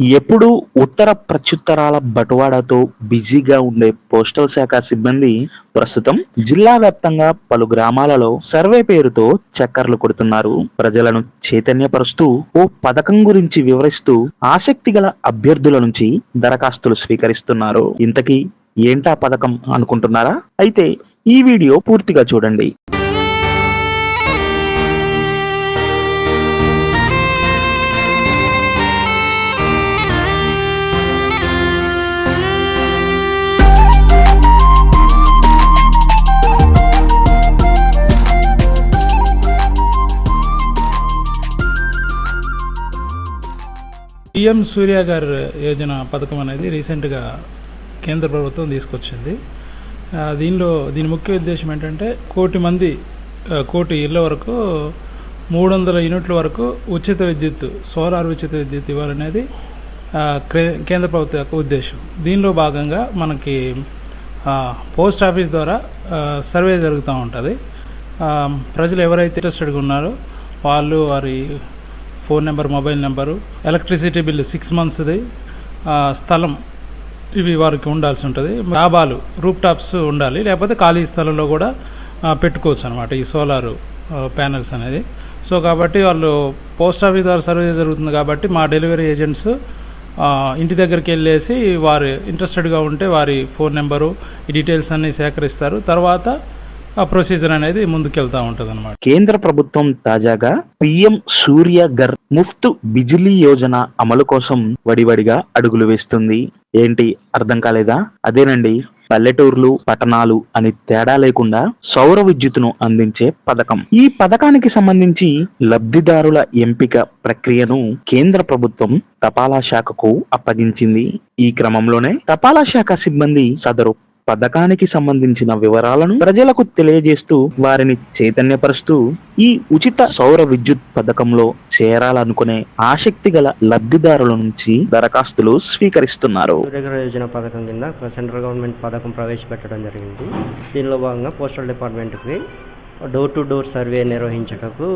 ఎప్పుడూ ఉత్తర ప్రత్యుత్తరాల బటువాడాతో బిజీగా ఉండే పోస్టల్ శాఖ సిబ్బంది ప్రస్తుతం జిల్లా వ్యాప్తంగా పలు గ్రామాలలో సర్వే పేరుతో చక్కర్లు కొడుతున్నారు. ప్రజలను చైతన్యపరుస్తూ ఓ పథకం గురించి వివరిస్తూ ఆసక్తి గల అభ్యర్థుల నుంచి దరఖాస్తులు స్వీకరిస్తున్నారు. ఇంతకీ ఏంటా పథకం అనుకుంటున్నారా? అయితే ఈ వీడియో పూర్తిగా చూడండి. పిఎం సూర్య గారి యోజన పథకం అనేది రీసెంట్గా కేంద్ర ప్రభుత్వం తీసుకొచ్చింది. దీని ముఖ్య ఉద్దేశం ఏంటంటే కోటి ఇళ్ళ వరకు 300 యూనిట్ల వరకు ఉచిత విద్యుత్, సోలార్ ఉచిత విద్యుత్ ఇవ్వాలనేది కేంద్ర ప్రభుత్వం యొక్క ఉద్దేశం. దీనిలో భాగంగా మనకి పోస్ట్ ఆఫీస్ ద్వారా సర్వే జరుగుతూ ఉంటుంది. ప్రజలు ఎవరైతే ఇంట్రెస్టెడ్గా ఉన్నారో వాళ్ళు వారి phone number, mobile number, electricity bill 6 మంత్స్ది, స్థలం ఇవి వారికి ఉండాల్సి ఉంటుంది. డాబాలు, రూప్ టాప్స్ ఉండాలి, లేకపోతే ఖాళీ స్థలంలో కూడా పెట్టుకోవచ్చు అనమాట ఈ సోలార్ ప్యానెల్స్ అనేది. సో కాబట్టి వాళ్ళు పోస్ట్ ఆఫీస్ ద్వారా సర్వే జరుగుతుంది కాబట్టి మా డెలివరీ ఏజెంట్స్ ఇంటి దగ్గరికి వెళ్ళేసి వారు ఇంట్రెస్టెడ్గా ఉంటే వారి ఫోన్ నెంబరు, ఈ డీటెయిల్స్ అన్నీ సేకరిస్తారు. తర్వాత ఆ ప్రొసీజర్ అనేది ముందుకెళ్తా ఉంటుంది అనమాట. కేంద్ర ప్రభుత్వం తాజాగా పిఎం సూర్య ఘర్ ముఫ్త్ బిజిలీ యోజన అమలు కోసం వడివడిగా అడుగులు వేస్తుంది. ఏంటి అర్థం కాలేదా? అదేనండి, పల్లెటూర్లు, పట్టణాలు అని తేడా లేకుండా సౌర విద్యుత్తును అందించే పథకం. ఈ పథకానికి సంబంధించి లబ్ధిదారుల ఎంపిక ప్రక్రియను కేంద్ర ప్రభుత్వం తపాలా శాఖకు అప్పగించింది. ఈ క్రమంలోనే తపాలా శాఖ సిబ్బంది సదరు పథకానికి సంబంధించిన వివరాలను ప్రజలకు తెలియజేస్తూ వారిని చైతన్యపరుస్తూ ఈ ఉచిత సౌర విద్యుత్ పథకంలో చేరాలనుకునే ఆసక్తి గల లబ్ధిదారుల నుంచి దరఖాస్తులు స్వీకరిస్తున్నారు. సూర్యఘర్ యోజన పథకం కింద సెంట్రల్ గవర్నమెంట్ పథకం ప్రవేశపెట్టడం జరిగింది. దీనిలో భాగంగా పోస్టల్ డిపార్ట్మెంట్కి డోర్ టు డోర్ సర్వే నిర్వహించటకు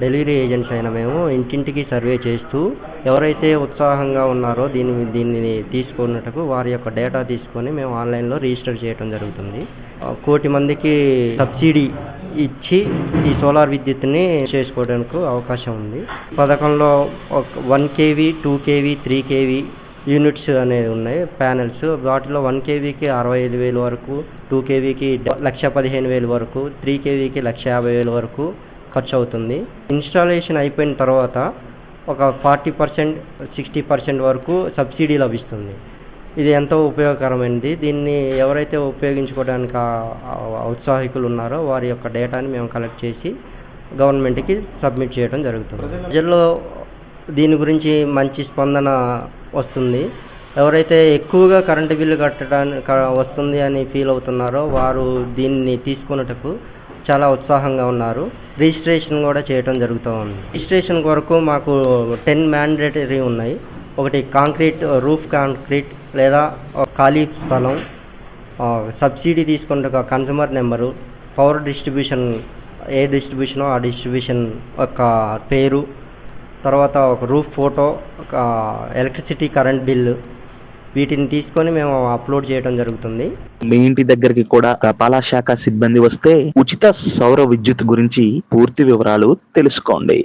డెలివరీ ఏజెంట్స్ అయిన మేము ఇంటింటికి సర్వే చేస్తూ ఎవరైతే ఉత్సాహంగా ఉన్నారో దీన్ని తీసుకున్నటకు వారి యొక్క డేటా తీసుకొని మేము ఆన్లైన్లో రిజిస్టర్ చేయడం జరుగుతుంది. 1 కోటి మందికి సబ్సిడీ ఇచ్చి ఈ సోలార్ విద్యుత్ని చేసుకోవడానికి అవకాశం ఉంది. పథకంలో 1 kV, 2 kV, 3 kV యూనిట్స్ అనేవి ఉన్నాయి, ప్యానెల్స్. వాటిలో 1 kVకి 65,000 వరకు, 2 kVకి 1,15,000 వరకు, 3 kVకి 1,50,000 వరకు ఖర్చు అవుతుంది. ఇన్స్టాలేషన్ అయిపోయిన తర్వాత ఒక 40%, 60% వరకు సబ్సిడీ లభిస్తుంది. ఇది ఎంతో ఉపయోగకరమైనది. దీన్ని ఎవరైతే ఉపయోగించుకోవడానికి ఉత్సాహికులు ఉన్నారో వారి యొక్క డేటాని మేము కలెక్ట్ చేసి గవర్నమెంట్కి సబ్మిట్ చేయడం జరుగుతుంది. ప్రజల్లో దీని గురించి మంచి స్పందన వస్తుంది. ఎవరైతే ఎక్కువగా కరెంటు బిల్లు కట్టడానికి వస్తుంది అని ఫీల్ అవుతున్నారో వారు దీన్ని తీసుకున్నటకు చాలా ఉత్సాహంగా ఉన్నారు. రిజిస్ట్రేషన్ కూడా చేయడం జరుగుతూ ఉంది. రిజిస్ట్రేషన్ కొరకు మాకు 10 మ్యాండేటరీ ఉన్నాయి. ఒకటి రూఫ్ కాంక్రీట్ లేదా ఖాళీ స్థలం, సబ్సిడీ తీసుకున్న కన్స్యూమర్ నెంబరు, పవర్ డిస్ట్రిబ్యూషన్ ఏ డిస్ట్రిబ్యూషనో ఆ డిస్ట్రిబ్యూషన్ యొక్క పేరు, తర్వాత ఒక రూఫ్ ఫోటో, ఒక ఎలక్ట్రిసిటీ కరెంట్ బిల్లు, వీటిని తీసుకొని మేము అప్లోడ్ చేయడం జరుగుతుంది. మీ ఇంటి దగ్గరికి కూడా తపాలా శాఖ సిబ్బంది వస్తే ఉచిత సౌర విద్యుత్ గురించి పూర్తి వివరాలు తెలుసుకోండి.